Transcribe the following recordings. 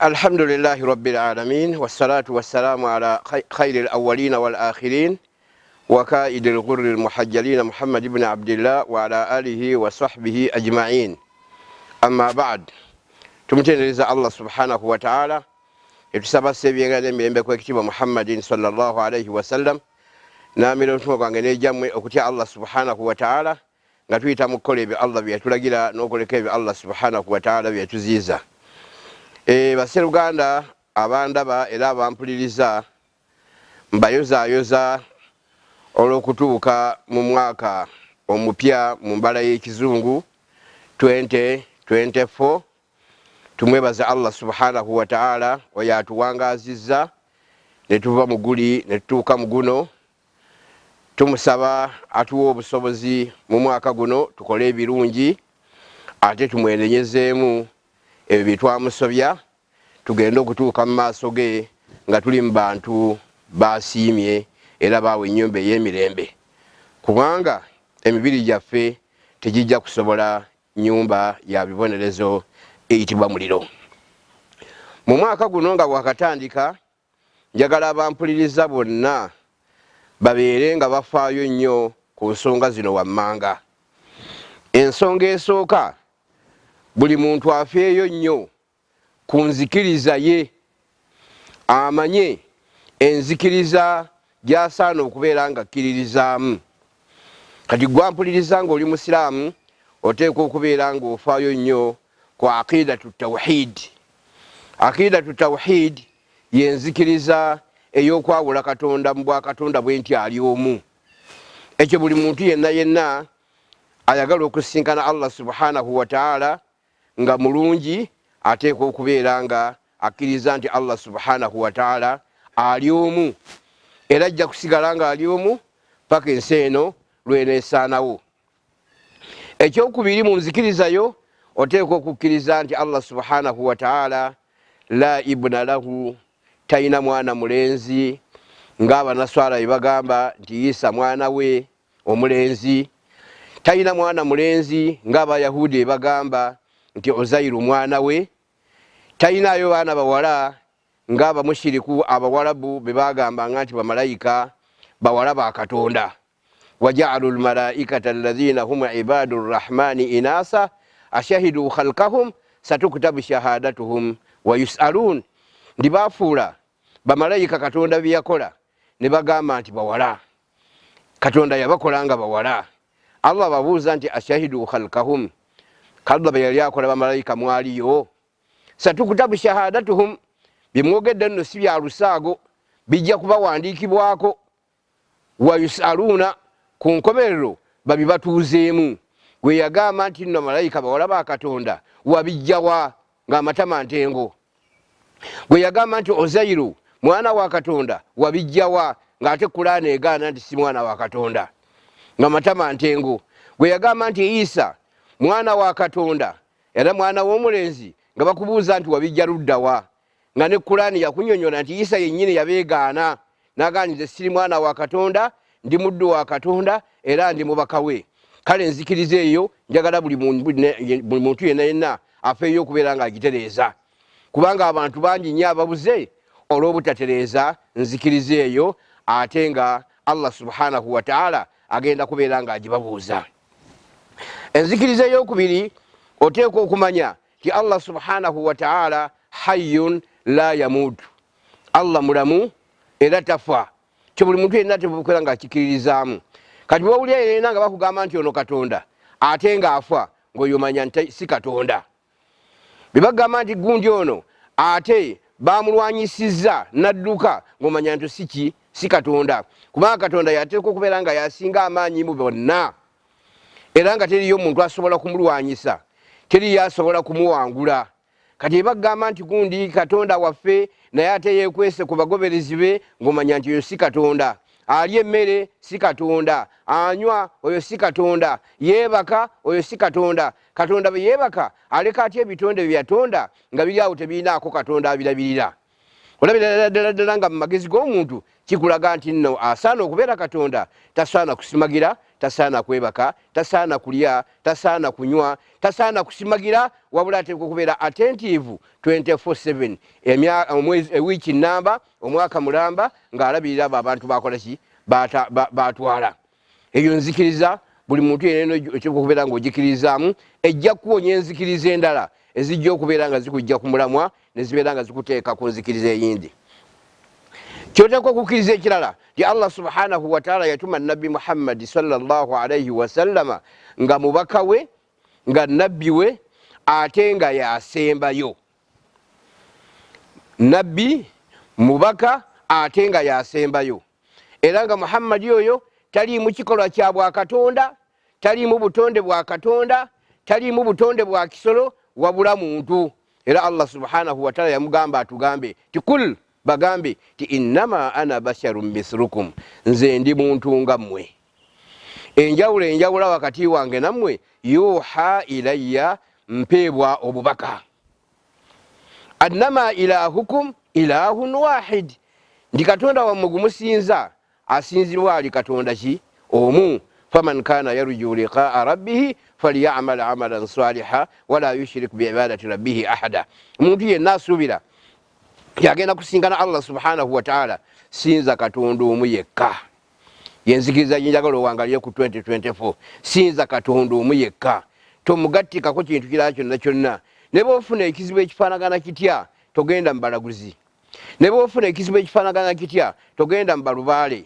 الحمد لله رب العالمين والصلاة والسلام على خير الأولين والآخرين وكائد الغر المحجلين محمد بن عبد الله وعلى آله وصحبه أجمعين. أما بعد، تمتنرز الله سبحانه وتعالى etusaba sebyenga emirembe kwekitiibwa Muhammadin sallallahu alayhi wasallam namira omutima gwange n'ejammwe okutya Allah subhanahu wa ta'ala nga tuyita mu kukola ebyo Allah bye yatulagira n'okoleka ebyo Allah subhanahu wa ta'ala bye yatuziiza. Basseruganda abandaba era abampuliriza mbayozaayoza olw'okutuuka mu mwaka omupya mu mbala y'ekizungu 2024. Tumwebaza Allah subhanahu wa ta'ala oyo atuwangazizza ne tuva mu guli ne tutuuka mu guno. Tumusaba atuwa obusobozi mu mwaka guno tukole ebirungi ate tumwerenyezeemu ebyo bye twamusobya tugenda okutuuka mu maaso ge nga tuli mu bantu basiimye era baawa ennyumba ey'emirembe, kubanga emibiri gyaffe tegijja kusobola nnyumba ya bibonerezo eyitibwa muliro. Mu mwaka guno nga bwakatandika, njagala abampuliriza bonna babeere nga bafaayo nnyo ku nsonga zino wammanga. Ensonga esooka, buli muntu afeeyo nnyo ku nzikiriza ye, amanye enzikiriza gy'asaana okubeera nga akkiririzaamu. Kati gwampuliriza ng'oli musiraamu oteekwa okubeera ng'ofaayo nnyo ku aqidatu tawhid. Aqidatu tawhid yenzikiriza ey'okwawula Katonda mu bwakatonda bwe nti ali omu. Ekyo buli muntu yenna yenna ayagala okusinkana Allah subhanahu wa ta'ala nga mulungi ateekwa okubeera nga akkiriza nti Allah subhanahu wa ta'ala ali omu, era ajja kusigala nga ali omu paka ensi eno lweneesaanawo. Ekyokubiri mu nzikirizayo, oteekwa okukkiriza nti Allah subhanahu wa ta'ala la ibna lahu, talina mwana mulenzi ng'abanaswala bye bagamba nti Isa mwana we omulenzi. Talina mwana mulenzi ng'abayahudi bye bagamba nti Uzairu mwana we. Talinayo baana bawala ng'abamushiriku abawalabu be bagambanga nti bamalayika bawala ba Katonda. waja'alu almalaikata alladhina hum ibadu rrahmani inasa ashahidu khalqahum satuktabu shahadatuhum wa yus'alun. Ndi bafuula bamalayika Katonda bye yakola ne bagamba nti bawala. Katonda yabakola nga bawala. Allah babuuza nti ashahidu khalqahum, Allah bye yali akola bamalayika mwaliyo? Satuktabu shahadatuhum, bimwogedde nno si bya lusaago, bijja kubawandiikibwako. Wa yus'aluna, ku nkomerero babibatuuzeemu. Gwe yagamba nti nno malayika bawala ba Katonda wabijjawa ng'amatama ntengo? Gwe yagamba nti Uzairu mwana wa Katonda wabijjawa ng'ate Kulaani egaana nti si mwana wa Katonda ng'amatama ntengo? Gwe yagamba nti Isa mwana wa Katonda era mwana w'omulenzi nga bakubuuza nti wabijja luddawa? Nga ne Kulaani yakunyonyola nti Isa yennyini yabeegaana n'agaana nti siri mwana wa Katonda, ndi muddu wa Katonda era ndi mubaka we. Kale nzikiriza eyo njagala buli muntu yenna yenna afeeyo okubeera ng'agitereeza, kubanga abantu bangi nnyo ababuze olw'obutatereeza nzikiriza eyo, ate nga Allah subhanahu wa ta'ala agenda kubeera ng'agibabuuza. Enzikiriza ey'okubiri, oteekwa okumanya ti Allah subhanahu wa ta'ala hayyun la yamutu. Allah mulamu era tafa. Kyo buli muntu yenna ateekwa ng'akikiririzaamu. Kati bw'owulira yenna nga bakugamba nti ono Katonda ate ng'afa, ng'oyomanya nti si Katonda. Bwe bagamba nti gundi ono ate bamulwanyisizza n'adduka, ng'omanya nti si Katonda, kubanga Katonda yateekwa okubeera nga yasinga amaanyi mu bonna, era nga teriyo omuntu asobola kumulwanyisa, teriyo asobola kumuwangula. Kati bagamba nti gundi Katonda waffe naye ate yeekwese ku bagoberezi be, ng'omanya nti oyo si Katonda. Alya emmere si Katonda, anywa oyo si Katonda, yeebaka oyo si Katonda. Katonda bwe yeebaka aleka atya ebitonde bye yatonda nga biri awo tebirinaako Katonda abirabirira? Olabira ddala nga mu magezi g'omuntu kikulaga nti nno asaana okubeera Katonda, tasaana kusimagira tasaana kwebaka, tasaana kulya, tasaana kunywa, tasaana kusimagira, wabula ateekwa okubeera attentive 24/7 ewiiki namba, omwaka mulamba ng'alabirira abo abantu bakola ki batwala. Eyo nzikiriza buli muntu yenna ekyoka okubeera ng'ogikiririzaamu ejja kuwonya enzikiriza endala ezijja okubeera nga zikujja ku mulamwa ne zibeera nga zikuteeka ku nzikiriza eyindi. Kyoteekwa okukkiriza ekirala ti Allah subhanahu wataala yatuma nabbi Muhammadi sallallahu alaihi wasallama nga mubaka we, nga nabbi we, ate nga yasembayo. Nabbi mubaka ate nga yasembayo, era nga Muhammadi oyo taliimu kikolwa kya bwakatonda, taliimu butonde bwa Katonda, taliimu butonde bwa kisolo, wabula muntu. Era Allah subhanahu wataala yamugamba atugambe ti kul, bagambe ti innama ana basharun mithlukum, nze ndi muntu nga mmwe. Enjawula wakati wange nammwe, yuha ilayya, mpeebwa obubaka. Annama ilahukum ilahun wahid, ndi Katonda wammwe gumusinza, asinzirwa ali Katonda ki omu. Faman kana yarju liqaa rabbihi falyamal amalan saliha wala yushrik biibadati rabbihi ahada. Omuntu yenna asuubira yagenda kusingana Allah subhanahu wataala, sinza Katonda omu yekka. Yenzikiriza njagala owangalire ku 2024, sinza Katonda omu yekka, tomugattikako kintu kirala kyonna kyonna. Ne bw'ofuna ekizibu ekifaanagana kitya, togenda mu balaguzi. Ne bw'ofuna ekizibu ekifaanagana kitya, togenda mu balubaale.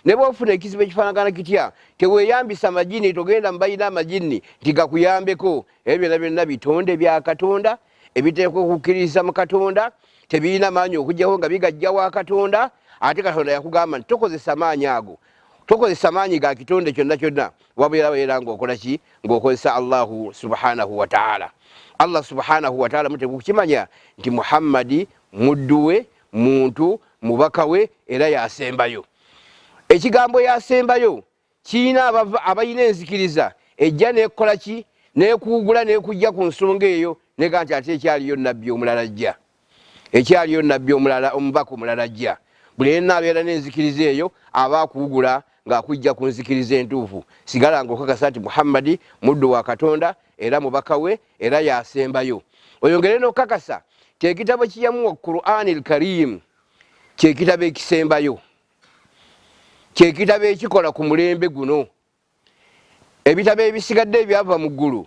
Ne bw'ofuna ekizibu ekifaanagana kitya, teweeyambisa majini, togenda mu balina amajini nti gakuyambeko. Ebyo byonna byonna bitonde bya Katonda ebiteekwa okukkiririza mu Katonda, tebirina maanyi okugjawo nga bigajja wa Katonda. Ate Katonda yakugamba nti tokozesa maanyi ago, tokozesa maanyi ga kitonde kyonna kyonna, wabera ng'okola ki, ng'okozesa Allahu subhanahu wataala. Allah subhanahu wataala muteekwa okukimanya nti Muhammadi muddu we, muntu, mubaka we, era yasembayo. Ekigambo yasembayo kiina abalina enzikiriza ejja nekola ki, nekuugula nekujja ku nsonga eyo nega nti ate ekyaliyo nabbi omulala ajja, ekyaliyo nabbi omulala, omubaka omulala ajja. Buli yenna abeera n'enzikiriza eyo aba akuugula ng'akujja ku nzikiriza entuufu. Sigala ng'okakasa nti Muhammadi muddu wa Katonda era mubaka we, era yasembayo. Oyongere n'okakasa ti ekitabo kiyamuwa Qur'an al-Karim kyekitabo ekisembayo, kyekitabo ekikola ku mulembe guno. Ebitabo ebisigadde ebyava mu ggulu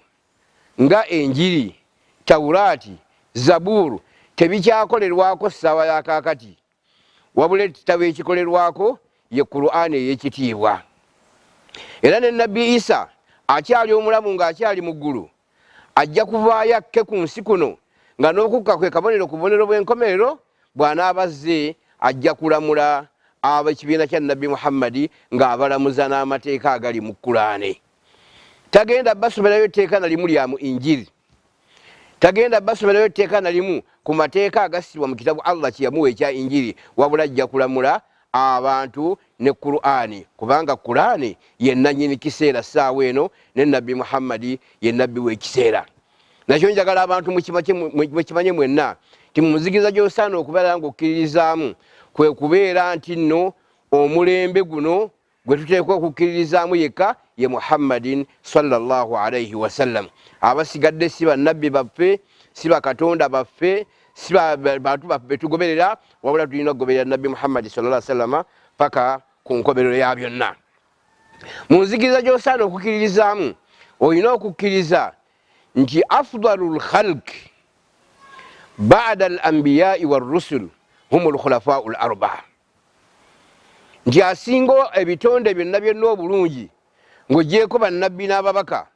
nga Enjiri, Tawulaati, Zabuuru tebikyakolerwako ssaawa ya kaakati, wabula ekitabo ekikolerwako ye Qur'an ey'ekitiibwa. Era ne Nabbi Isa akyali omulamu ng'akyali mu ggulu ajja kuvaayo akke ku nsi kuno nga n'okukka kwe kabonero ku bubonero bw'enkomerero. Bw'anaaba azze ajja kulamula ab'ekibiina kya Nabbi Muhammadi ng'abalamuza n'amateeka agali mu Qur'ani. Tagenda basomerayo etteeka na limu lya mu Injiri, tagenda basomerayo etteeka na limu ku mateeka agassibwa mu kitabu Allah kye yamuwa ekya Injiri, wabula ajja kulamula abantu ne Qur'ani, kubanga Qur'ani ye nannyini kiseera ssaawa eno, ne Nabbi Muhammadi ye nabbi w'ekiseera. Nakyo njagala abantu mukimanye mwenna ti mu nzikiriza gy'osaana okubeera ng'okkiririzaamu kwe kubeera nti nno omulembe guno gwe tuteekwa okukkiririzaamu yekka ye Muhammadin sallallahu alaihi wasallam. Abasigadde si bannabbi baffe, si bakatonda baffe, si bantu baffe betugoberera, wabula tulina okugoberera Nabbi Muhammadi sallallahu alaihi wasallam paka ku nkomerero ya byonna. Mu nzikiriza gy'osaana okukkiririzaamu olina okukkiriza nti afdalul khalq ba'da al-anbiya'i war-rusul humul khulafa'ul arba'a, nti asinga ebitonde byonna byonna obulungi ng'ogyeko bannabbi n'ababaka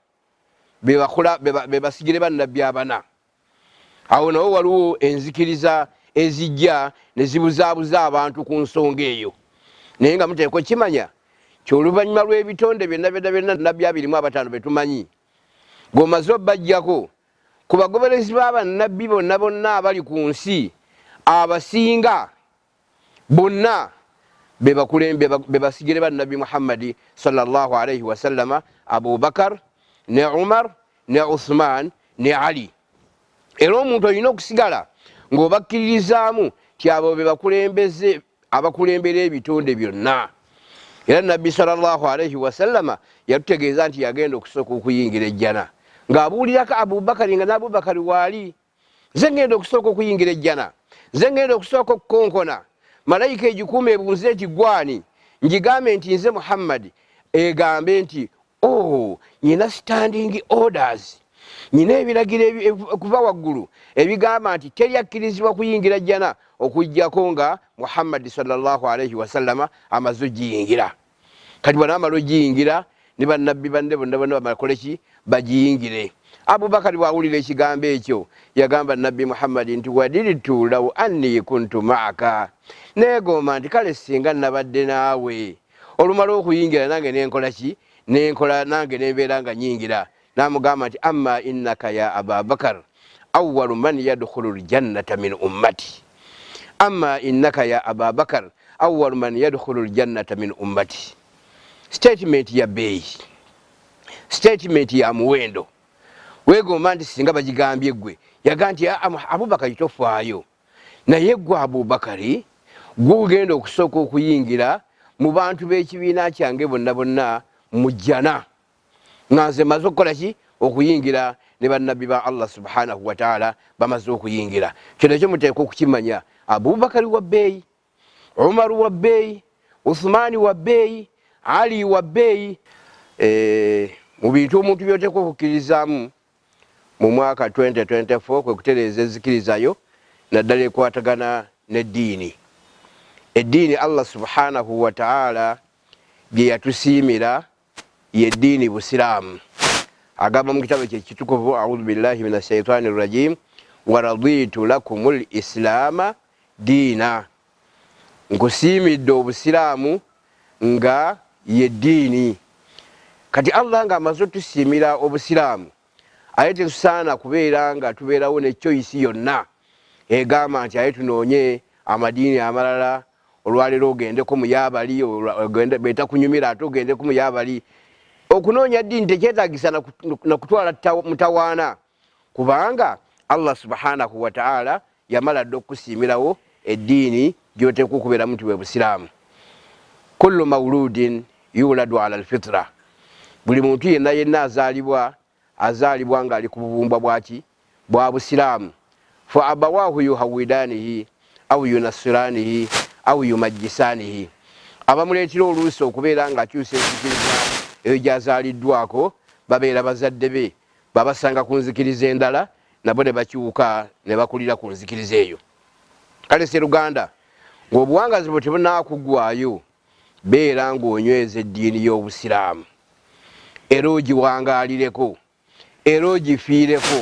be basigire bannabbi abana. Awo nawo waliwo enzikiriza ezijja ne zibuzaabuza abantu ku nsonga eyo, naye nga muteekwa okukimanya ti oluvannyuma lw'ebitonde byonna byonna nabbi 25 betumanyi ng'omaze obbajjako ku bagoberezi b'abannabbi bonna bonna abali ku nsi, abasinga bonna be basigire bannabbi Muhammadi sallallahu alaihi wasallama, Abubakar ne Umar ne Uthman ne Ali. Era omuntu olina okusigala ng'obakkiririzaamu ti abo be bakulembeze abakulembera ebitonde byonna. era nabbi sallallahu alaihi wasallama yatutegeeza nti yagenda okusooka okuyingira ejjana ng'abuulirako Abubakari nga n'Abubakari waali, nze ngenda okusooka okuyingira ejjana, nze ngenda okusooka okukonkona, malayika egikuuma ebuuze eti gwani, ngigambe nti nze Muhammad, egambe nti nyina standing orders, nyina ebiragiro okuva waggulu ebigamba nti teri akkirizibwa kuyingira jjana okujjako nga Muhammad sallallahu alaihi wasallama amaze ogiyingira. Kati bw'anaamala ogiyingira ne bannabbi banne bonna bamala koleki bagiyingire. Abubakari bw'awulira ekigambo ekyo yagamba nabbi Muhammad nti wadiritu law anni kuntu maaka, neegomba nti kale singa nabadde naawe. Olumala okuyingira nange nenkola ki? Nenkola nange nembeera nga nyingira. Namugamba nti amma innaka ya Ababakar awwalu man yadkhulu ljannata min ummati, amma innaka ya Ababakar awwalu man yadkhulu ljannata min ummati. Statement ya beeyi, statement ya muwendo. Weegomba nti singa bagigambye gwe, yaga nti Abubakari tofaayo, naye gwe Abubakari gugenda okusooka okuyingira mu bantu b'ekibiina kyange bonna bonna mu jjana, nga nze maze okukola ki? Okuyingira ne bannabbi ba Allah subhanahu wa ta'ala bamaze okuyingira. Kino ekyo muteekwa okukimanya. Abubakari wa bbeeyi, Umaru wa bbeeyi, Uthmani wa bbeeyi, Ali wa bbeeyi. Mu bintu omuntu byoteekwa okukkirizaamu mu mwaka 2024 kwe kutereeza enzikirizayo naddala ekwatagana n'eddiini. Eddiini Allah subhanahu wa ta'ala bye yatusiimira y'eddiini Busiraamu. Agamba mu kitabo kye kitukuvu, a'udhu billahi minash shaitani rrajim, wa raditu lakumul islaama diina, nkusiimidde Obusiraamu nga y'eddiini. Kati Allah nga amaze otusiimira Obusiraamu, aye tetusaana kubeera nga tubeerawo ne choice yonna egamba nti aye tunoonye amadiini amalala, olwaleero ogendeko mu yaabali, betakunyumira ate ogendeko mu yaabali. Okunoonya ddiini tekyetaagisa na kutwala mutawaana, kubanga Allah subhanahu wa ta'ala yamala dde okusiimirawo eddiini gy'oteekwa okubeeramu nti bwe Busiraamu. Kullu mawludin yuladu ala alfitra, buli muntu yenna azaalibwa ng'ali ku bubumbwa bwaki? Bwa Busiraamu. Fa abawahu yuhawidanihi au yunasiranihi au yumajjisanihi, abamuleetera oluusi okubeera ng'akyusa enzikiriza eyo gy'azaaliddwako babeera bazadde be, babasanga ku nzikiriza endala nabo ne bakyuka ne bakulira ku nzikiriza eyo. Kale Sseruganda, ng'obuwangazi bwe tebunaakugwayo, beera ng'onyweza eddiini y'Obusiraamu era ogiwangaalireko era ogifiireko.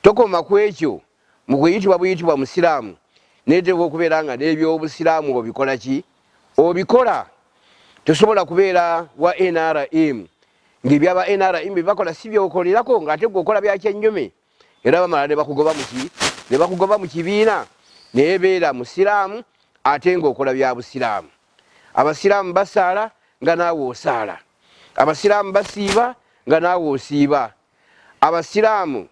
Tokoma ku ekyo mu kuyitibwa buyitibwa Musiraamu, neeteekwa okubeera nga n'eby'Obusiraamu obikola ki? Obikola. Tosobola kubeera wa NRM ng'ebyaba NRM byebakola si byokolerako ng'ate gweokola bya kyennyume, era bamala ne bakugoba mu ki? Ne bakugoba mu kibiina. Naye beera Musiraamu ate ng'okola bya Busiraamu. Abasiraamu basaala nga naawe osaala, Abasiraamu basiiba nga naawe osiiba, Abasiraamu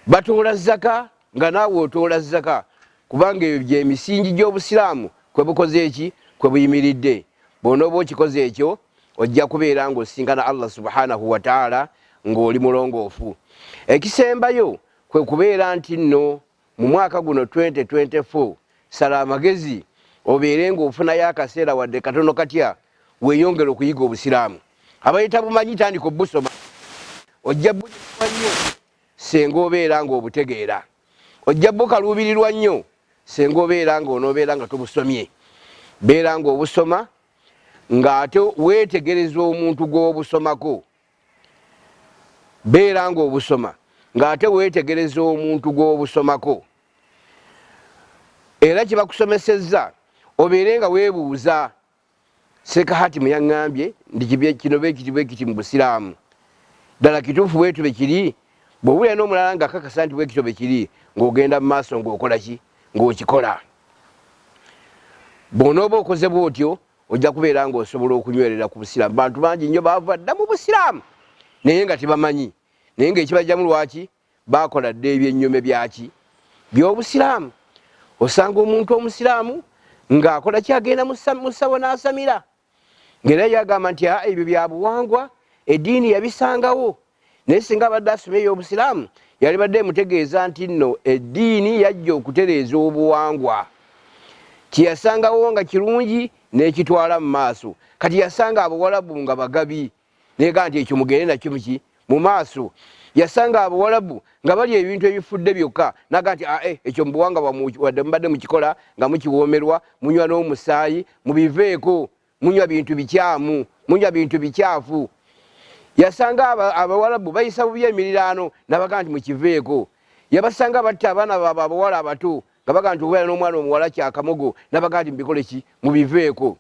batoola zaka nga naawe otoola zaka, kubanga ebyo gy'emisingi gy'Obusiraamu kwe bukoze eki? Kwe buyimiridde. Bw'onooba okikoze ekyo ojja kubeera ng'osinkana Allah subhanahu wa ta'ala ng'oli mulongoofu. Ekisembayo kwe kubeera nti nno mu mwaka guno 2024 sala amagezi obeere ng'ofunayo akaseera wadde katono katya weeyongera okuyiga Obusiraamu. Abayita bumanyi tandika obusoma, ojja bulirirwa nnyo senga obeera ng'obutegeera, ojja bukaluubirirwa nnyo senga obeera ng'onoobeera nga tobusomye. Beera ng'obusoma ng'ate weetegereza omuntu gw'obusomako. Beera ng'obusoma ng'ate weetegereza omuntu gw'obusomako. Era kye bakusomesezza obeere nga weebuuza, Seeka Hatimu yaŋŋambye ndi kino bwekiti mu Busiraamu, ddala kituufu bwetu bwe kiri? Bw'obulira n'omulala ng'akakasa nti bwekityo bwe kiri, ng'ogenda mu maaso ng'okola ki? Ng'okikola. Bw'onooba okoze bw'otyo ojja kubeera ng'osobola okunywerera ku Busiraamu. Bantu bangi nnyo baava dda mu Busiraamu naye nga tebamanyi, naye ng'ekibajjamu lwaki? Baakola dda ebyennyume byaki? By'Obusiraamu. Osanga omuntu Omusiraamu ng'akola kyagenda musawo n'asamira ng'era yagamba nti ebyo bya buwangwa eddiini yabisangawo naye singa abadde asoma ey'obusiraamu yali badde emutegeeza nti nno eddiini yajja okutereeza obuwangwa kyeyasangawo nga kirungi n'ekitwala mu maaso kati yasanga abawalabu nga bagabi neega nti ekyo mugende nakyo muki mu maaso yasanga abawalabu nga bali ebintu ebifudde byokka naga nti ekyo mubuwanga wadde mubadde mukikola nga mukiwoomerwa munywa n'omusaayi mubiveeko munywa bintu bikyamu munywa bintu bikyafu yasanga abawalabu bayisa bubi emiriraano nabaga nti mukiveeko yabasanga batta abaana baabwe abawala abato nga baga nti okubeera n'omwana omuwala kyakamogo nabaga nti mubikole ki mubiveeko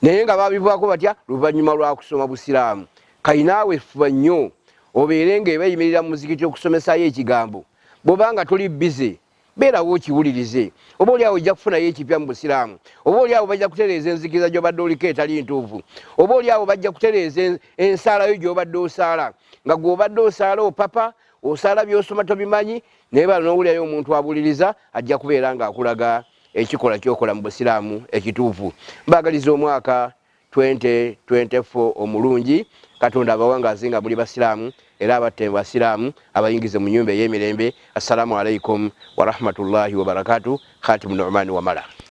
naye nga babivaako batya luvannyuma lwa kusoma busiraamu kainaawe fuba nnyo obeere ng'ebayimirira mu muzikiti okusomesaayo ekigambo bw'obanga toli bize beerawo okiwulirize oba oliawo ojja kufunayo ekipya mu busiraamu oba oliawo bajja kutereeza enzikiriza gy'obadde oliko etali ntuufu oba oliawo bajja kutereeza ensaalayo gy'obadde osaala nga gw'obadde osaala opapa osaala by'osoma tobimanyi naye bano n'owulirayo omuntu abuliriza ajja kubeera ng'akulaga ekikola kyokola mu busiraamu ekituufu mbaagaliza omwaka 2024 omulungi katonda abawangazi nga muli basiraamu era abatte mu basiraamu abayingize mu nnyumba ey'emirembe assalamu alaikum warahmatullahi wabarakatuh khatimu nu'mani wamala